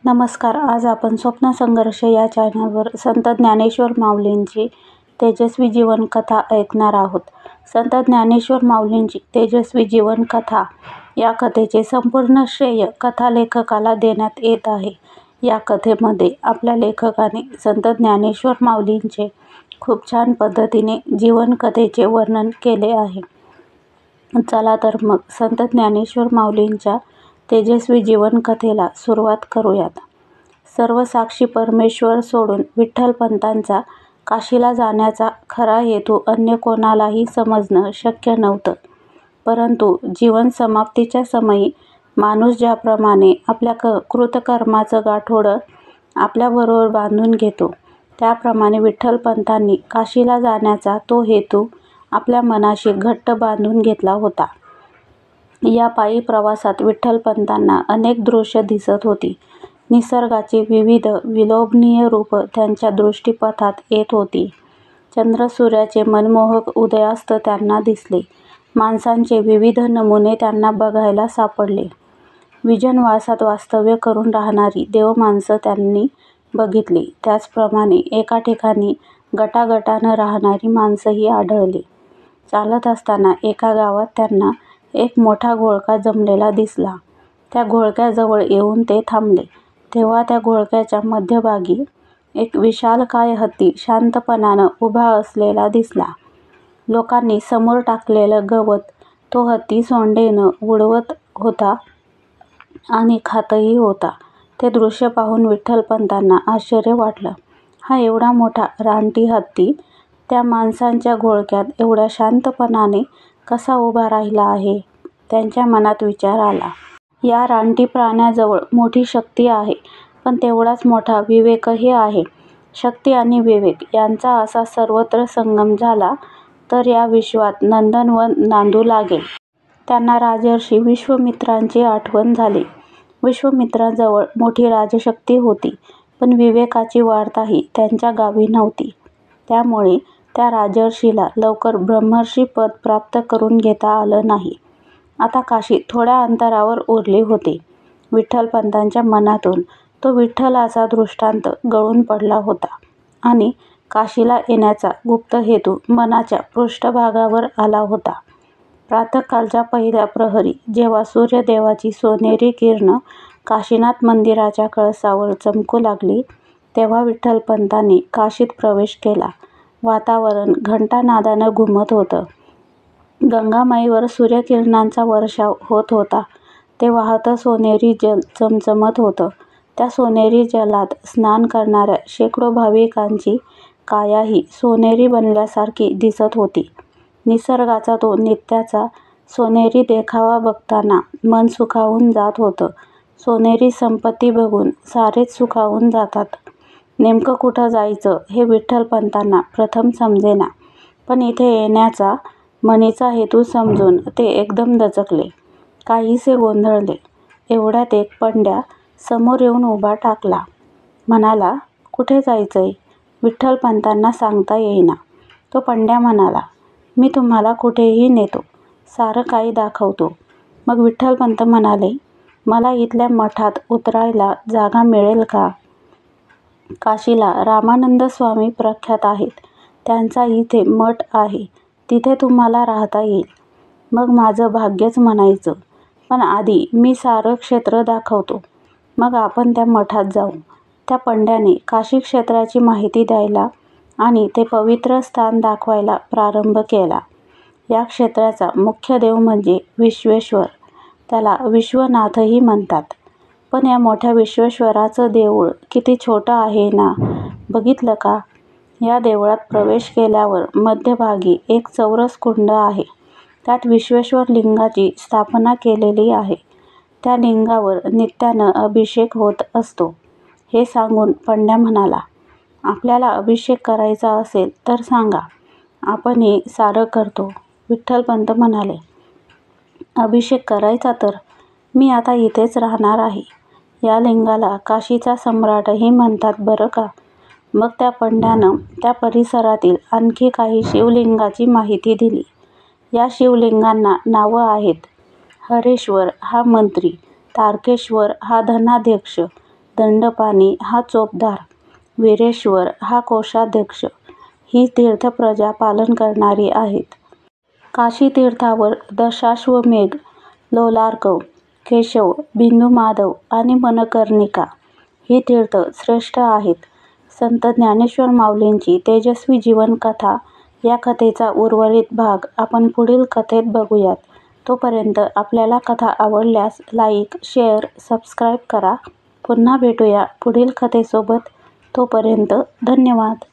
नमस्कार. आज आपण स्वप्न संघर्ष या चॅनलवर संत ज्ञानेश्वर माऊलींची तेजस्वी जीवन कथा ऐकणार आहोत. संत ज्ञानेश्वर माऊलींची तेजस्वी जीवन कथा या कथेचे संपूर्ण श्रेय कथालेखकाला देण्यात येत आहे. या कथेमध्ये आपल्या लेखकाने संत ज्ञानेश्वर माऊलींचे खूप छान पद्धतीने जीवन कथेचे वर्णन केले आहे. चला तर मग संत ज्ञानेश्वर माऊलींच्या तेजस्वी जीवन कथेला सुरुवात करूयात. सर्व साक्षी परमेश्वर सोडून विठ्ठलपंतांचा काशीला जाण्याचा खरा हेतू अन्य कोणालाही समजणं शक्य नव्हतं. परंतु जीवन समाप्तीच्या समयी माणूस ज्याप्रमाणे आपल्या कृतकर्माचं गाठोडं आपल्याबरोबर बांधून घेतो, त्याप्रमाणे विठ्ठलपंतांनी काशीला जाण्याचा तो हेतू आपल्या मनाशी घट्ट बांधून घेतला होता. या पायी प्रवासात विठ्ठलपंतांना अनेक दृश्य दिसत होती. निसर्गाची विविध विलोभनीय रूपं त्यांच्या दृष्टीपथात येत होती. चंद्रसूर्याचे मनमोहक उदयास्त त्यांना दिसले. माणसांचे विविध नमुने त्यांना बघायला सापडले. विजनवासात वास्तव्य करून राहणारी देवमाणसं त्यांनी बघितली. त्याचप्रमाणे एका ठिकाणी गटागटानं राहणारी माणसंही आढळली. चालत असताना एका गावात त्यांना एक मोठा घोळका जमलेला दिसला. त्या घोळक्याजवळ येऊन ते थांबले. तेव्हा त्या घोळक्याच्या मध्यभागी एक विशालकाय हत्ती शांतपणानं उभा असलेला दिसला. लोकांनी समोर टाकलेलं गवत तो हत्ती सोंडेनं उडवत होता आणि खातही होता. ते दृश्य पाहून विठ्ठलपंतांना आश्चर्य वाटलं. हा एवढा मोठा रानटी हत्ती त्या माणसांच्या घोळक्यात एवढ्या शांतपणाने कसा उभा राहिला आहे? त्यांच्या मनात विचार आला. या रानटी प्राण्याजवळ मोठी शक्ती आहे, पण तेवढाच मोठा विवेकही आहे. शक्ती आणि विवेक यांचा असा सर्वत्र संगम झाला तर या विश्वात नंदनवन नांदू लागेल. त्यांना राजर्षी विश्वामित्रांची आठवण झाली. विश्वामित्रांजवळ मोठी राजशक्ती होती, पण विवेकाची वार्ताही त्यांच्या गावी नव्हती. त्यामुळे त्या राजर्षीला लवकर ब्रह्मर्षी पद प्राप्त करून घेता आलं नाही. आता काशी थोड्या अंतरावर उरली होती. विठ्ठलपंतांच्या मनातून तो विठ्ठलाचा दृष्टांत गळून पडला होता आणि काशीला येण्याचा गुप्त हेतू मनाच्या पृष्ठभागावर आला होता. प्रातःकाळच्या पहिल्या प्रहरी जेव्हा सूर्यदेवाची सोनेरी किरणं काशीनाथ मंदिराच्या कळसावर चमकू लागली, तेव्हा विठ्ठलपंतांनी काशीत प्रवेश केला. वातावरण घंटानादानं घुमत होतं. गंगामाईवर सूर्यकिरणांचा वर्षाव होत होता. ते वाहतं सोनेरी जल चमचमत होतं. त्या सोनेरी जलात स्नान करणाऱ्या शेकडो भाविकांची कायाही सोनेरी बनल्यासारखी दिसत होती. निसर्गाचा तो नित्याचा सोनेरी देखावा बघताना मन सुखावून जात होतं. सोनेरी संपत्ती बघून सारेच सुखावून जातात. नेमकं कुठं जायचं हे विठ्ठलपंतांना प्रथम समजेना, पण इथे येण्याचा मनीचा हेतू समजून ते एकदम दचकले. काहीसे गोंधळले. एवढ्यात एक पंड्या समोर येऊन उभा टाकला. म्हणाला, कुठे जायचंय? विठ्ठलपंतांना सांगता येईना. तो पंड्या म्हणाला, मी तुम्हाला कुठेही नेतो, सारं काही दाखवतो. मग विठ्ठलपंत म्हणाले, मला इथल्या मठात उतरायला जागा मिळेल का? काशीला रामानंद स्वामी प्रख्यात आहेत. त्यांचा इथे मठ आहे. तिथे तुम्हाला राहता येईल. मग माझं भाग्यच म्हणायचं. पण आधी मी सारं क्षेत्र दाखवतो, मग आपण त्या मठात जाऊ. त्या पंड्याने काशी क्षेत्राची माहिती द्यायला आणि ते पवित्र स्थान दाखवायला प्रारंभ केला. या क्षेत्राचा मुख्य देव म्हणजे विश्वेश्वर. त्याला विश्वनाथही म्हणतात. पण या मोठ्या विश्वेश्वराचं देऊळ किती छोटं आहे ना, बघितलं का? या देवळात प्रवेश केल्यावर मध्यभागी एक चौरस कुंड आहे. त्यात विश्वेश्वर लिंगाची स्थापना केलेली आहे. त्या लिंगावर नित्यानं अभिषेक होत असतो. हे सांगून पंड्या म्हणाला, आपल्याला अभिषेक करायचा असेल तर सांगा, आपण हे सारं करतो. विठ्ठलपंत म्हणाले, अभिषेक करायचा तर मी आता इथेच राहणार आहे. या लिंगाला काशीचा सम्राटही म्हणतात बरं का. मग त्या पंड्यानं त्या परिसरातील आणखी काही शिवलिंगाची माहिती दिली. या शिवलिंगांना नावं आहेत. हरेश्वर हा मंत्री, तारकेश्वर हा धनाध्यक्ष, दंडपाणी हा चोपदार, वीरेश्वर हा कोषाध्यक्ष ही तीर्थप्रजा पालन करणारी आहेत. काशीतीर्थावर दशाश्वमेध, लोलार्कव, केशव, बिंदुमाधव आणि मनकर्णिका ही तीर्थ श्रेष्ठ आहेत. संत ज्ञानेश्वर माऊलींची तेजस्वी जीवनकथा या कथेचा उर्वरित भाग आपण पुढील कथेत बघूयात. तोपर्यंत आपल्याला कथा आवडल्यास लाईक, शेअर, सबस्क्राईब करा. पुन्हा भेटूया पुढील कथेसोबत. तोपर्यंत धन्यवाद.